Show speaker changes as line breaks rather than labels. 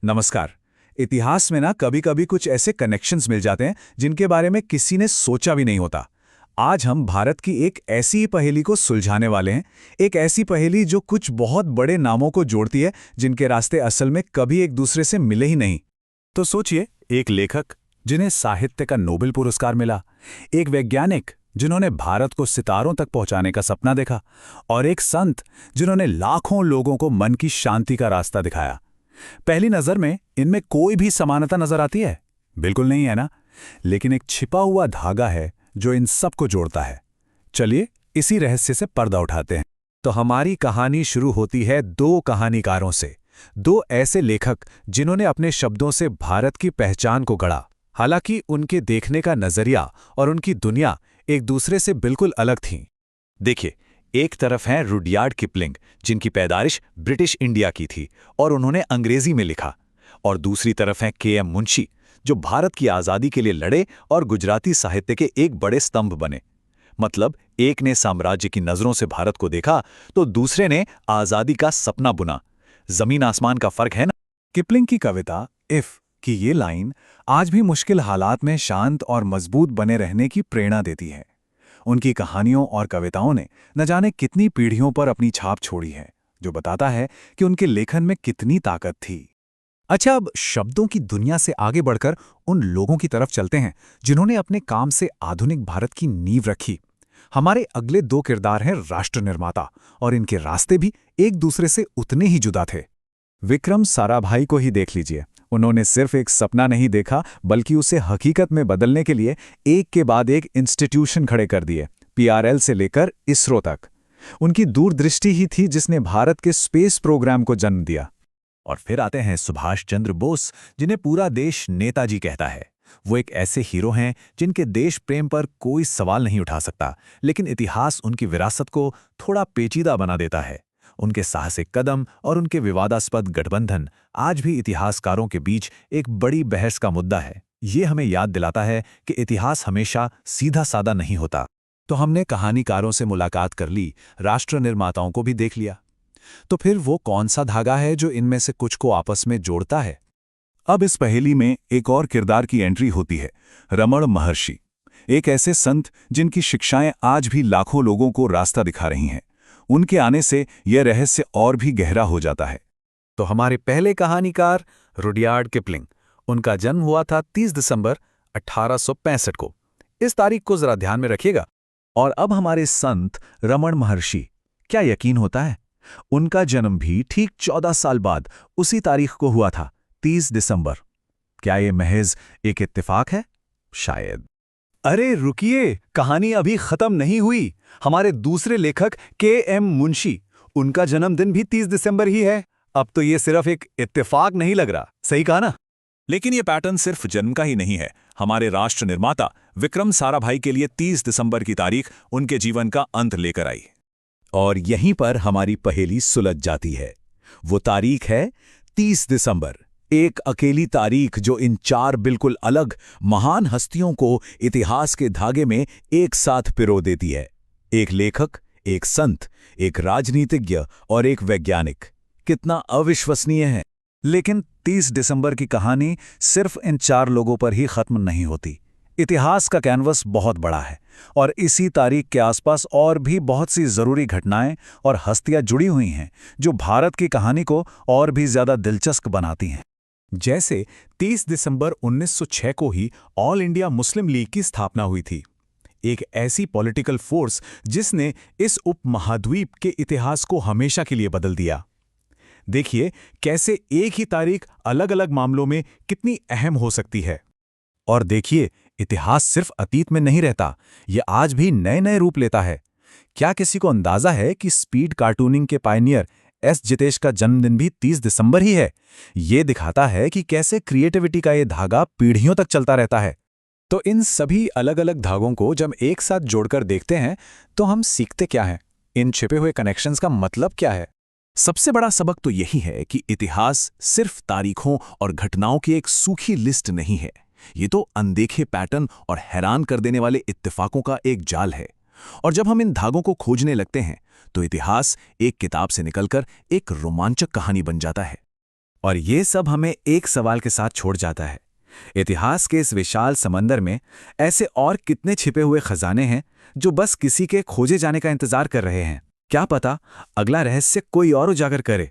नमस्कार। इतिहास में ना कभी कभी कुछ ऐसे कनेक्शंस मिल जाते हैं जिनके बारे में किसी ने सोचा भी नहीं होता। आज हम भारत की एक ऐसी ही पहेली को सुलझाने वाले हैं। एक ऐसी पहेली जो कुछ बहुत बड़े नामों को जोड़ती है, जिनके रास्ते असल में कभी एक दूसरे से मिले ही नहीं। तो सोचिए, एक लेखक जिन्हें साहित्य का नोबेल पुरस्कार मिला, एक वैज्ञानिक जिन्होंने भारत को सितारों तक पहुंचाने का सपना देखा, और एक संत जिन्होंने लाखों लोगों को मन की शांति का रास्ता दिखाया। पहली नजर में इनमें कोई भी समानता नजर आती है? बिल्कुल नहीं, है ना? लेकिन एक छिपा हुआ धागा है जो इन सबको जोड़ता है। चलिए इसी रहस्य से पर्दा उठाते हैं। तो हमारी कहानी शुरू होती है दो कहानीकारों से, दो ऐसे लेखक जिन्होंने अपने शब्दों से भारत की पहचान को गढ़ा। हालांकि उनके देखने का नजरिया और उनकी दुनिया एक दूसरे से बिल्कुल अलग थीं। देखिए, एक तरफ हैं रुडयार्ड किपलिंग, जिनकी पैदाइश ब्रिटिश इंडिया की थी और उन्होंने अंग्रेजी में लिखा, और दूसरी तरफ हैं के.एम. मुंशी, जो भारत की आज़ादी के लिए लड़े और गुजराती साहित्य के एक बड़े स्तंभ बने। मतलब, एक ने साम्राज्य की नज़रों से भारत को देखा तो दूसरे ने आज़ादी का सपना बुना। जमीन आसमान का फर्क है ना? किपलिंग की कविता इफ की ये लाइन आज भी मुश्किल हालात में शांत और मजबूत बने रहने की प्रेरणा देती है। उनकी कहानियों और कविताओं ने न जाने कितनी पीढ़ियों पर अपनी छाप छोड़ी है, जो बताता है कि उनके लेखन में कितनी ताकत थी। अच्छा, अब शब्दों की दुनिया से आगे बढ़कर उन लोगों की तरफ चलते हैं जिन्होंने अपने काम से आधुनिक भारत की नींव रखी। हमारे अगले दो किरदार हैं राष्ट्र निर्माता, और इनके रास्ते भी एक दूसरे से उतने ही जुदा थे। विक्रम साराभाई को ही देख लीजिए। उन्होंने सिर्फ एक सपना नहीं देखा, बल्कि उसे हकीकत में बदलने के लिए एक के बाद एक इंस्टीट्यूशन खड़े कर दिए, पीआरएल से लेकर इसरो तक। उनकी दूरदृष्टि ही थी जिसने भारत के स्पेस प्रोग्राम को जन्म दिया। और फिर आते हैं सुभाष चंद्र बोस, जिन्हें पूरा देश नेताजी कहता है। वो एक ऐसे हीरो हैं जिनके देश प्रेम पर कोई सवाल नहीं उठा सकता, लेकिन इतिहास उनकी विरासत को थोड़ा पेचीदा बना देता है। उनके साहसिक कदम और उनके विवादास्पद गठबंधन आज भी इतिहासकारों के बीच एक बड़ी बहस का मुद्दा है। ये हमें याद दिलाता है कि इतिहास हमेशा सीधा सादा नहीं होता। तो हमने कहानीकारों से मुलाकात कर ली, राष्ट्र निर्माताओं को भी देख लिया। तो फिर वो कौन सा धागा है जो इनमें से कुछ को आपस में जोड़ता है? अब इस पहेली में एक और किरदार की एंट्री होती है, रमण महर्षि। एक ऐसे संत जिनकी शिक्षाएं आज भी लाखों लोगों को रास्ता दिखा रही हैं। उनके आने से यह रहस्य और भी गहरा हो जाता है। तो हमारे पहले कहानीकार रुडयार्ड किपलिंग। उनका जन्म हुआ था 30 दिसंबर 1865 को। इस तारीख को जरा ध्यान में रखिएगा। और अब हमारे संत रमण महर्षि, क्या यकीन होता है, उनका जन्म भी ठीक 14 साल बाद उसी तारीख को हुआ था, 30 दिसंबर। क्या ये महज एक इत्तेफाक है? शायद। अरे रुकिए, कहानी अभी खत्म नहीं हुई। हमारे दूसरे लेखक के.एम. मुंशी, उनका जन्मदिन भी 30 दिसंबर ही है। अब तो ये सिर्फ एक इत्तेफाक नहीं लग रहा, सही कहा ना? लेकिन ये पैटर्न सिर्फ जन्म का ही नहीं है। हमारे राष्ट्र निर्माता विक्रम साराभाई के लिए 30 दिसंबर की तारीख उनके जीवन का अंत लेकर आई। और यहीं पर हमारी पहेली सुलझ जाती है। वो तारीख है 30 दिसंबर, एक अकेली तारीख जो इन चार बिल्कुल अलग महान हस्तियों को इतिहास के धागे में एक साथ पिरो देती है। एक लेखक, एक संत, एक राजनीतिज्ञ और एक वैज्ञानिक। कितना अविश्वसनीय है। लेकिन 30 दिसंबर की कहानी सिर्फ इन चार लोगों पर ही खत्म नहीं होती। इतिहास का कैनवस बहुत बड़ा है, और इसी तारीख के आसपास और भी बहुत सी जरूरी घटनाएं और हस्तियां जुड़ी हुई हैं जो भारत की कहानी को और भी ज्यादा दिलचस्प बनाती हैं। जैसे 30 दिसंबर 1906 को ही ऑल इंडिया मुस्लिम लीग की स्थापना हुई थी, एक ऐसी पॉलिटिकल फोर्स जिसने इस उपमहाद्वीप के इतिहास को हमेशा के लिए बदल दिया। देखिए कैसे एक ही तारीख अलग अलग मामलों में कितनी अहम हो सकती है। और देखिए, इतिहास सिर्फ अतीत में नहीं रहता, यह आज भी नए नए रूप लेता है। क्या किसी को अंदाजा है कि स्पीड कार्टूनिंग के पायनियर एस जितेश का जन्मदिन भी 30 दिसंबर ही है? ये दिखाता है कि कैसे क्रिएटिविटी का ये धागा पीढ़ियों तक चलता रहता है। तो इन सभी अलग अलग धागों को जब एक साथ जोड़कर देखते हैं तो हम सीखते क्या हैं? इन छिपे हुए कनेक्शंस का मतलब क्या है? सबसे बड़ा सबक तो यही है कि इतिहास सिर्फ तारीखों और घटनाओं की एक सूखी लिस्ट नहीं है। ये तो अनदेखे पैटर्न और हैरान कर देने वाले इत्तेफाकों का एक जाल है। और जब हम इन धागों को खोजने लगते हैं तो इतिहास एक किताब से निकलकर एक रोमांचक कहानी बन जाता है। और ये सब हमें एक सवाल के साथ छोड़ जाता है। इतिहास के इस विशाल समंदर में ऐसे और कितने छिपे हुए खजाने हैं जो बस किसी के खोजे जाने का इंतजार कर रहे हैं। क्या पता अगला रहस्य कोई और उजागर करे।